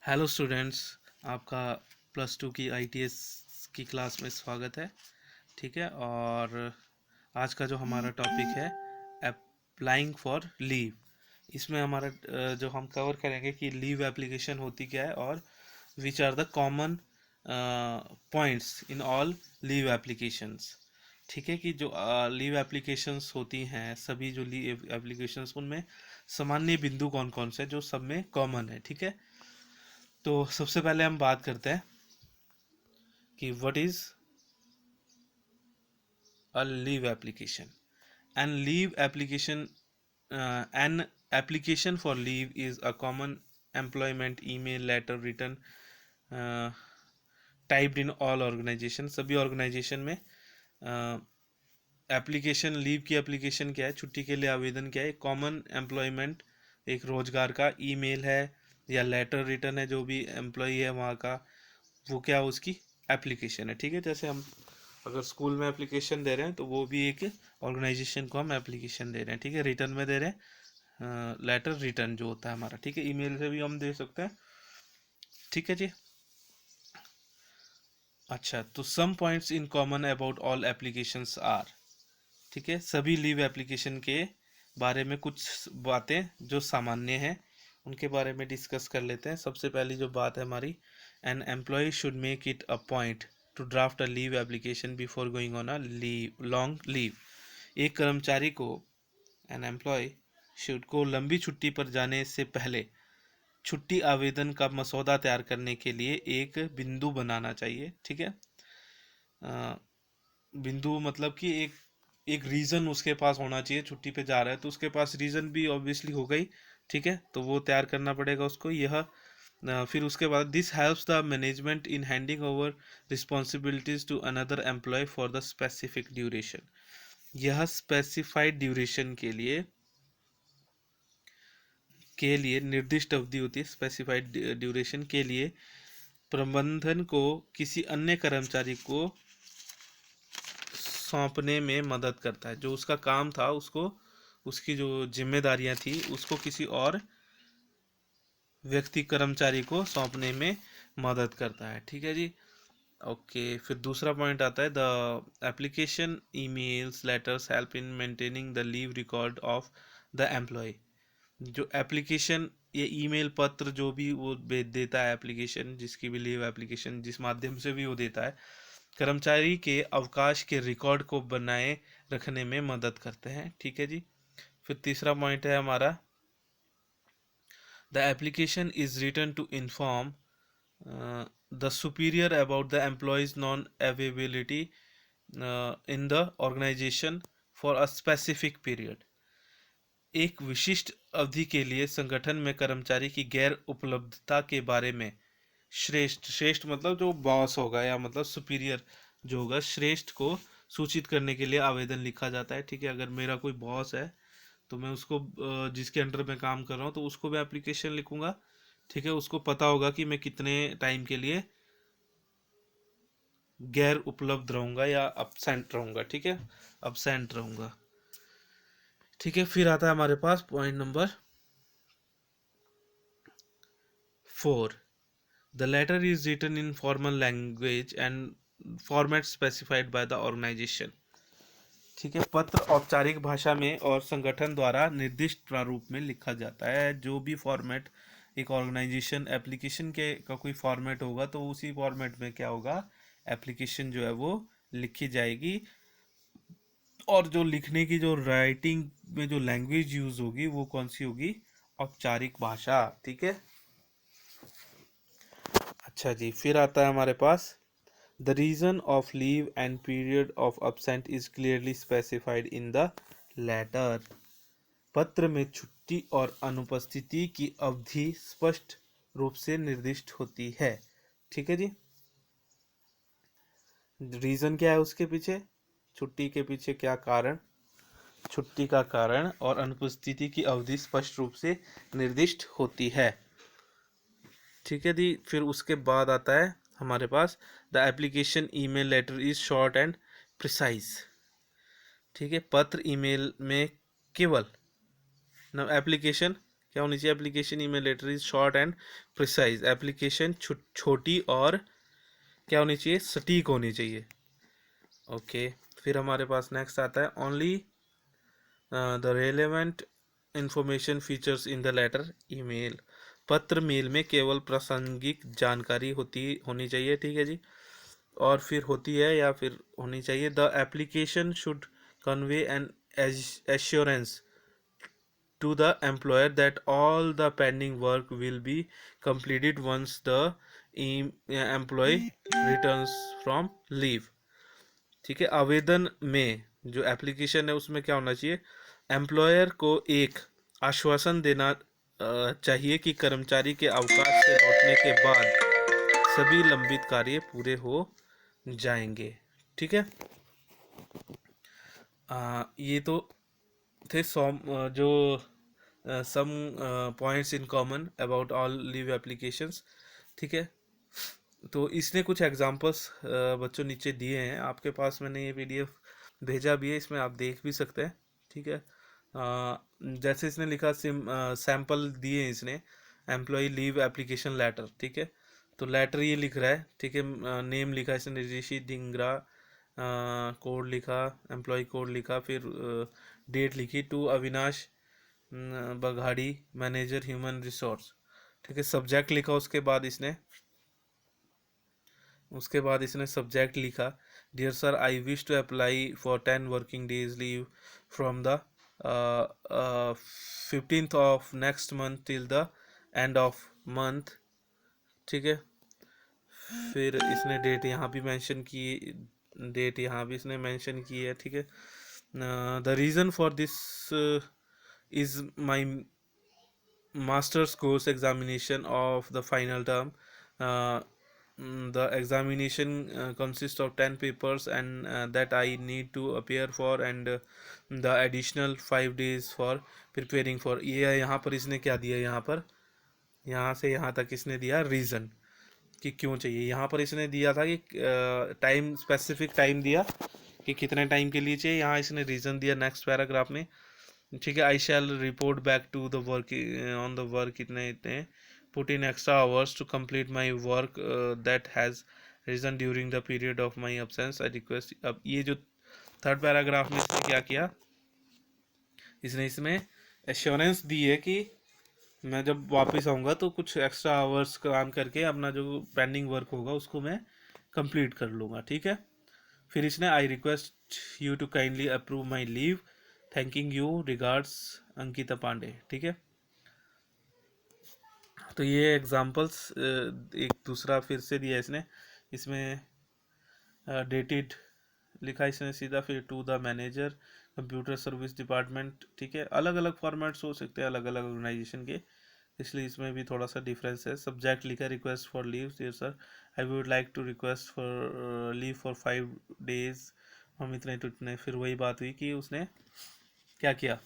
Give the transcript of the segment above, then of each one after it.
Hello students, आपका plus two की ITS की क्लास में स्वागत है। ठीक है। और आज का जो हमारा टॉपिक है अप्लाइंग फॉर लीव, इसमें हमारा जो हम कवर करेंगे कि लीव एप्लीकेशन होती क्या है और which are the common points in all leave applications. ठीक है कि जो लीव एप्लीकेशंस होती हैं, सभी जो लीव एप्लीकेशंस, उनमें सामान्य बिंदु कौन कौन से जो सब में कॉमन है। ठीक है। तो सबसे पहले हम बात करते हैं कि what is a leave application. An leave application an application for leave is a common employment email letter return typed in all organization. सभी ऑर्गेनाइजेशन में एप्लीकेशन, लीव की एप्लीकेशन क्या है, छुट्टी के लिए आवेदन क्या है, कॉमन एम्प्लॉयमेंट एक रोजगार का ईमेल है या लेटर रिटर्न है, जो भी एम्प्लॉय है वहाँ का, वो क्या उसकी एप्लीकेशन है। ठीक है। जैसे हम अगर स्कूल में एप्लीकेशन दे रहे हैं तो वो भी एक ऑर्गेनाइजेशन को हम एप्लीकेशन दे रहे हैं। ठीक है। रिटर्न में दे रहे हैं लेटर रिटर्न जो होता है हमारा। ठीक है। ईमेल से भी हम दे सकते हैं। ठीक है जी। अच्छा, तो some points in common about all applications are. ठीक है। सभी लीव एप्लीकेशन के बारे में कुछ बातें जो सामान्य हैं उनके बारे में डिस्कस कर लेते हैं। सबसे पहली जो बात है हमारी, an employee should make it a point to draft a leave application before going on a leave long leave. एक कर्मचारी को, एन एम्प्लॉय शुड को, लंबी छुट्टी पर जाने से पहले छुट्टी आवेदन का मसौदा तैयार करने के लिए एक बिंदु बनाना चाहिए। ठीक है। बिंदु मतलब कि एक एक रीज़न उसके पास होना चाहिए। छुट्टी पे जा रहा है तो उसके पास रीज़न भी ऑब्वियसली होगा ही। ठीक है। तो वो तैयार करना पड़ेगा उसको। फिर उसके बाद this helps the management in handing over responsibilities to another employee for the specific duration. यह स्पेसिफाइड ड्यूरेशन के लिए निर्दिष्ट अवधि होती है। स्पेसिफाइड ड्यूरेशन के लिए प्रबंधन को किसी अन्य कर्मचारी को सौंपने में मदद करता है। जो उसका काम था, उसको, उसकी जो जिम्मेदारियां थी, उसको किसी और व्यक्ति, कर्मचारी को सौंपने में मदद करता है। ठीक है जी। ओके। फिर दूसरा पॉइंट आता है, the application emails letters help in maintaining the leave record of the employee. जो एप्लीकेशन, ये ईमेल पत्र जो भी वो भेज देता है, एप्लीकेशन जिसकी भी लीव एप्लीकेशन जिस माध्यम से भी वो देता है, कर्मचारी के अवकाश के रिकॉर्ड को बनाए रखने में मदद करते हैं। ठीक है जी। फिर तीसरा पॉइंट है हमारा, the application is written to inform the superior about the employee's non availability in the organisation for a specific period. एक विशिष्ट अवधि के लिए संगठन में कर्मचारी की गैर उपलब्धता के बारे में श्रेष्ठ, श्रेष्ठ मतलब जो बॉस होगा या मतलब सुपीरियर जो होगा, श्रेष्ठ को सूचित करने के लिए आवेदन लिखा जाता है। ठीक है। अगर मेरा कोई बॉस है तो मैं उसको, जिसके अंडर में काम कर रहा हूँ, तो उसको मैं एप्लीकेशन लिखूंगा। ठीक है। उसको पता होगा कि मैं कितने टाइम के लिए गैर उपलब्ध रहूंगा या absent रहूंगा। ठीक है। absent रहूंगा। ठीक है। फिर आता है हमारे पास point number 4। The letter is written in formal language and format specified by the organization. ठीक है। पत्र औपचारिक भाषा में और संगठन द्वारा निर्दिष्ट प्रारूप में लिखा जाता है। जो भी फॉर्मेट एक ऑर्गेनाइजेशन एप्लीकेशन के का कोई फॉर्मेट होगा तो उसी फॉर्मेट में क्या होगा, एप्लीकेशन जो है वो लिखी जाएगी। और जो लिखने की, जो राइटिंग में जो लैंग्वेज यूज होगी वो कौन सी होगी, औपचारिक भाषा। ठीक है। अच्छा जी। फिर आता है हमारे पास, the reason of leave and period of absent is clearly specified in the letter. पत्र में छुट्टी और अनुपस्थिति की अवधि स्पष्ट रूप से निर्दिष्ट होती है। ठीक है जी। रीजन क्या है उसके पीछे, छुट्टी के पीछे क्या कारण, छुट्टी का कारण और अनुपस्थिति की अवधि स्पष्ट रूप से निर्दिष्ट होती है। ठीक है जी। फिर उसके बाद आता है हमारे पास, the application email letter is short and precise. ठीक है। पत्र ईमेल में केवल न एप्लीकेशन क्या होनी चाहिए application email letter is short and precise, application छोटी और क्या होनी चाहिए, सटीक होनी चाहिए। ओके, फिर हमारे पास नेक्स्ट आता है only the relevant information features in the letter email, पत्र मेल में केवल प्रासंगिक जानकारी होनी चाहिए, ठीक है जी। और फिर होती है या फिर होनी चाहिए the application should convey N assurance to the employer that all the pending work will be completed once the employee returns from leave। ठीक है, आवेदन में जो एप्लीकेशन है उसमें क्या होना चाहिए, एम्प्लॉयर को एक आश्वासन देना चाहिए कि कर्मचारी के अवकाश से लौटने के बाद सभी लंबित कार्य पूरे हो जाएंगे। ठीक है, ये तो थे जो some points in common about all leave applications. ठीक है, तो इसने कुछ एग्जांपल्स बच्चों नीचे दिए हैं आपके पास, मैंने ये पीडीएफ भेजा भी है, इसमें आप देख भी सकते हैं। ठीक है, जैसे इसने लिखा सैंपल दिए हैं इसने, एम्प्लॉय लीव एप्लीकेशन लेटर। ठीक है, तो लेटर ये लिख रहा है, ठीक है, नेम लिखा है इसने ऋषि धिंगरा, कोड लिखा, एम्प्लॉय कोड लिखा, फिर डेट लिखी, to Avinash Baghadi manager human resource. ठीक है, सब्जेक्ट लिखा, उसके बाद इसने सब्जेक्ट लिखा, dear sir I wish to apply for 10 working days leave from the 15th of next month till the end of month. ठीक है, फिर इसने डेट यहाँ भी मेंशन की, डेट यहाँ भी इसने मेंशन की है। ठीक है, the reason for this is my master's course examination of the final term. The examination consists of 10 papers and that I need to appear for, and the additional 5 days for preparing for। ये यहाँ पर इसने क्या दिया, यहाँ से यहाँ तक इसने दिया रीज़न कि क्यों चाहिए। यहाँ पर इसने दिया था कि टाइम, स्पेसिफिक टाइम दिया कि कितने टाइम के लिए चाहिए, यहाँ इसने रीज़न दिया नेक्स्ट पैराग्राफ में। ठीक है, I shall report back to the work on the work इतने इतने, put in extra hours to complete my work that has reason during the period of my absence, I request. अब ये जो third paragraph में इसने क्या किया, इसने इसमें एश्योरेंस दी है कि मैं जब वापस आऊँगा तो कुछ एक्स्ट्रा आवर्स काम करके अपना जो पेंडिंग वर्क होगा उसको मैं कंप्लीट कर लूँगा। ठीक है, फिर इसने I request you to kindly approve my leave, thanking you, regards Ankita Pandey. ठीक है, तो ये एग्जांपल्स एक दूसरा फिर से दिया इसने, इसमें डेटेड लिखा इसने सीधा, फिर to the manager computer service department. ठीक है, अलग अलग फॉर्मेट्स हो सकते हैं अलग अलग ऑर्गेनाइजेशन के, इसलिए इसमें भी थोड़ा सा डिफरेंस है। सब्जेक्ट लिखा request for leave, dear sir I would like to request for leave for 5 days, हम इतने तो इतने। फिर वही बात हुई कि उसने क्या किया,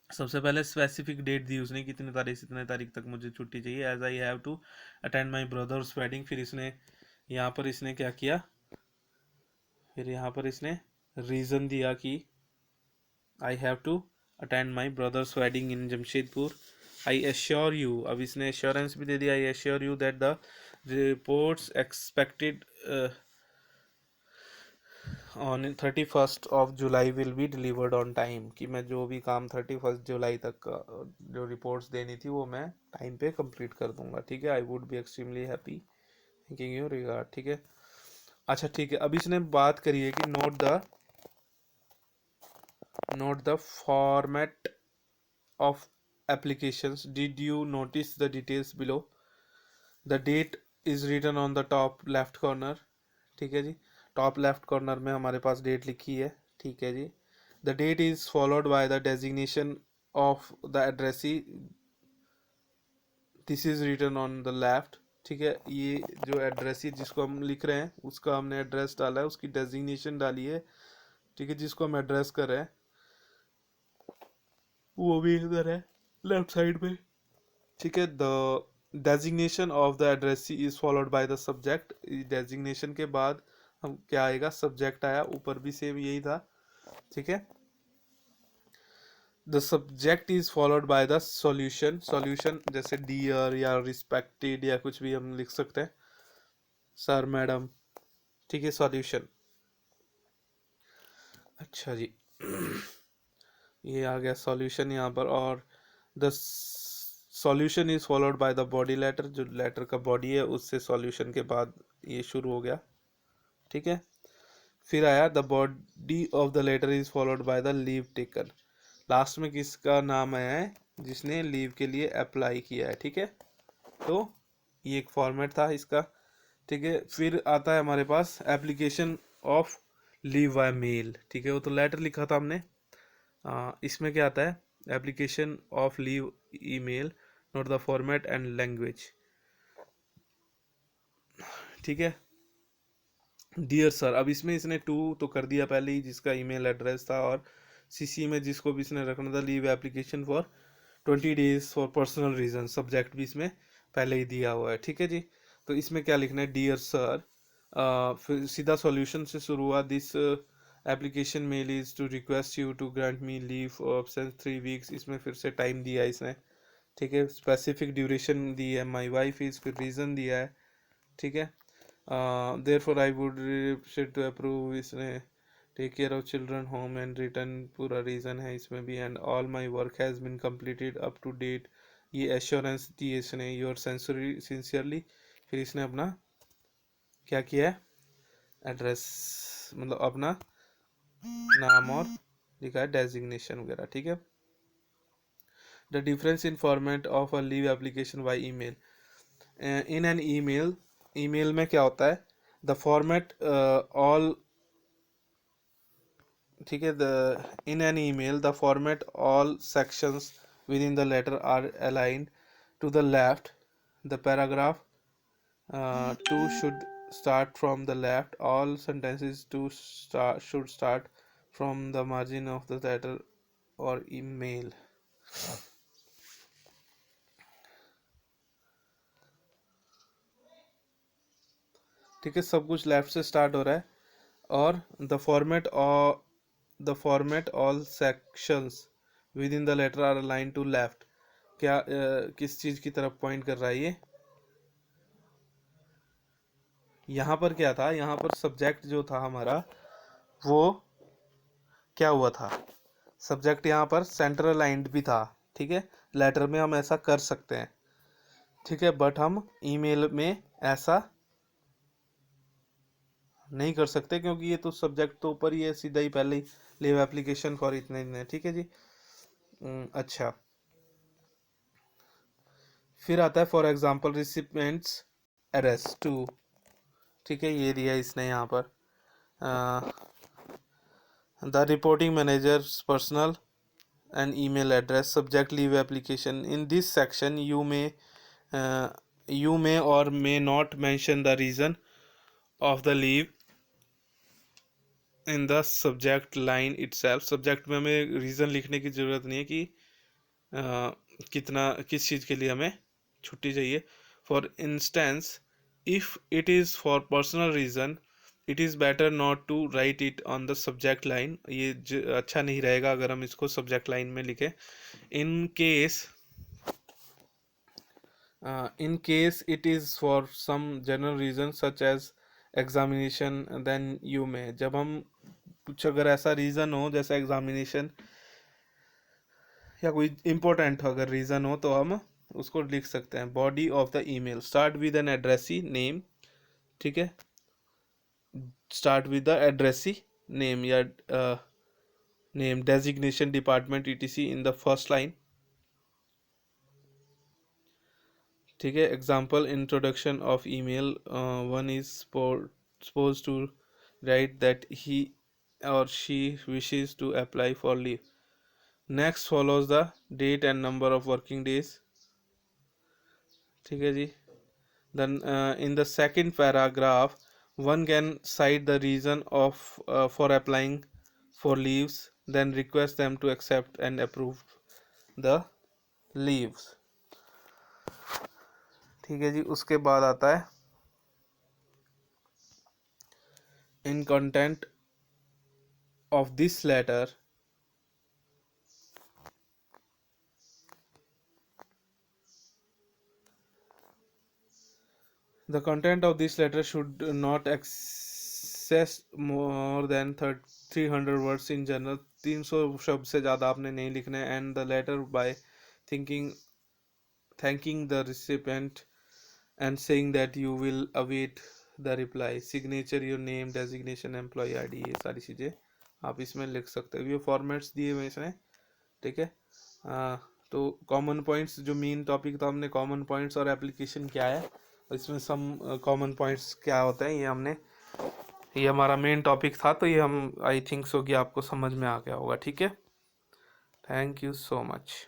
सबसे पहले स्पेसिफिक डेट दी उसने, कितने तारीख से इतने तारीख तक मुझे छुट्टी चाहिए, as I have to attend my brother's wedding. फिर इसने यहाँ पर इसने क्या किया, फिर यहाँ पर इसने रीज़न दिया कि I have to attend my brother's wedding in Jamshedpur. I assure you, अब इसने एश्योरेंस भी दे दिया, I assure you that the reports expected on 31st of July will be delivered on time, कि मैं जो भी काम 31 जुलाई तक जो रिपोर्ट्स देनी थी वो मैं टाइम पे कंप्लीट कर दूंगा। ठीक है, I would be extremely happy, thanking you, regard. ठीक है, अच्छा ठीक है, अब इसने बात करी है कि note the format of applications, did you notice the details below, the date is written on the top left corner. ठीक है जी, टॉप लेफ्ट कॉर्नर में हमारे पास डेट लिखी है। ठीक है जी, the date is followed by the designation of the addressee, this is written on the left. ठीक है, ये जो एड्रेसी जिसको हम लिख रहे हैं उसका हमने एड्रेस डाला है, उसकी डेजिग्नेशन डाली है। ठीक है, जिसको हम एड्रेस कर रहे हैं वो भी इधर है लेफ्ट साइड में। ठीक है, the designation of the addressee is followed by the subject, designation के बाद हम क्या आएगा, सब्जेक्ट आया, ऊपर भी सेम यही था। ठीक है, the subject is followed by the solution, solution जैसे डियर या रिस्पेक्टेड या कुछ भी हम लिख सकते हैं, सर मैडम, ठीक है, सॉल्यूशन। अच्छा जी, ये आ गया सॉल्यूशन यहाँ पर। और the solution is followed by the body letter, जो लेटर का बॉडी है उससे सॉल्यूशन के बाद ये शुरू हो गया, ठीक है। फिर आया the body of the letter is followed by the leave taken, last में किसका नाम आया है, जिसने लीव के लिए अप्लाई किया है, ठीक है। तो ये एक फॉर्मेट था इसका, ठीक है। फिर आता है हमारे पास application of leave by mail, ठीक है, वो तो लेटर लिखा था हमने। इसमें क्या आता है, application of leave email, note the format and language, ठीक है। डियर सर, अब इसमें इसने टू तो कर दिया पहले ही, जिसका ईमेल एड्रेस था, और सीसी में जिसको भी इसने रखना था, leave application for 20 days for personal reason, subject भी इसमें पहले ही दिया हुआ है, ठीक है जी। तो इसमें क्या लिखना है, डियर सर, फिर सीधा सॉल्यूशन से शुरू हुआ, this application mail is to request you to grant me leave for absence 3 weeks, इसमें फिर से टाइम दिया है इसने, ठीक है, स्पेसिफिक ड्यूरेशन दी है, माई वाइफ इज, फिर रीज़न दिया है, ठीक है। Therefore I would said to approve, इसने take care of children home and return, पूरा रीज़न है इसमें भी, and all my work has been completed up to date, ये एश्योरेंस दी है इसने, योर सिंसियरली, फिर इसने अपना क्या किया है, एड्रेस, मतलब अपना नाम और लिखा है, डेजिग्नेशन वगैरह, ठीक है। The difference in format of a leave application by email, in an email, email में क्या होता है, द फॉर्मेट ऑल, ठीक है, the in an email the format all sections within the letter are aligned to the left, the paragraph too should start from the left, all sentences to start should start from the margin of the letter or email, ठीक है, सब कुछ left से start हो रहा है। और the format all sections within the letter are align to left, क्या किस चीज की तरफ पॉइंट कर रहा है ये, यहाँ पर क्या था, यहाँ पर सब्जेक्ट जो था हमारा, वो क्या हुआ था, सब्जेक्ट यहाँ पर सेंट्रल लाइंड भी था, ठीक है, लेटर में हम ऐसा कर सकते हैं, ठीक है, बट हम ईमेल में ऐसा नहीं कर सकते, क्योंकि ये तो सब्जेक्ट तो ऊपर ही है, सीधा ही पहले ही लीव एप्लीकेशन फॉर इतने दिन है, ठीक है जी। अच्छा, फिर आता है फॉर एग्जांपल रिसिपिएंट्स एड्रेस टू, ठीक है, ये दिया इसने यहाँ पर, the reporting managers personal and email address, subject leave application, in this section you may or may not mention the reason of the leave in the subject line itself, subject में हमें reason लिखने की ज़रूरत नहीं है कि कितना किस चीज़ के लिए हमें छुट्टी चाहिए। For instance, if it is for personal reason, it is better not to write it on the subject line, ये अच्छा नहीं रहेगा अगर हम इसको सब्जेक्ट लाइन में लिखें। In case in case it is for some general reason such as examination, then you may, जब हम कुछ अगर ऐसा रीज़न हो जैसे एग्जामिनेशन या कोई इम्पोर्टेंट अगर रीज़न हो तो हम उसको लिख सकते हैं। Body of the email start with an addressee name, ठीक है, start with the addressee name या name, designation, department, ETC in the first line, ठीक है। Example introduction of email, one is supposed to write that he or she wishes to apply for leave. Next follows the date and number of working days, ठीक है जी। Then in the second paragraph, one can cite the reason of for applying for leaves, then request them to accept and approve the leaves, ठीक है जी। उसके बाद आता है in content of this letter, The content of this letter should not excess more than 300 words in general. 300 शब्द से ज़्यादा आपने नहीं लिखना है. And the letter by thanking the recipient and saying that you will await the reply. Signature, your name, designation, employee ID, ये सारी चीज़ें आप इसमें लिख सकते हो. ये फॉर्मेट्स दिए हुए इसमें, ठीक है. तो कॉमन पॉइंट्स, जो मेन टॉपिक था हमने कॉमन पॉइंट्स और एप्लीकेशन क्या है, इसमें सम कॉमन पॉइंट्स क्या होते हैं, ये हमारा मेन टॉपिक था. तो ये हम आई थिंक सो कि आपको समझ में आ गया होगा. ठीक है. Thank you so much.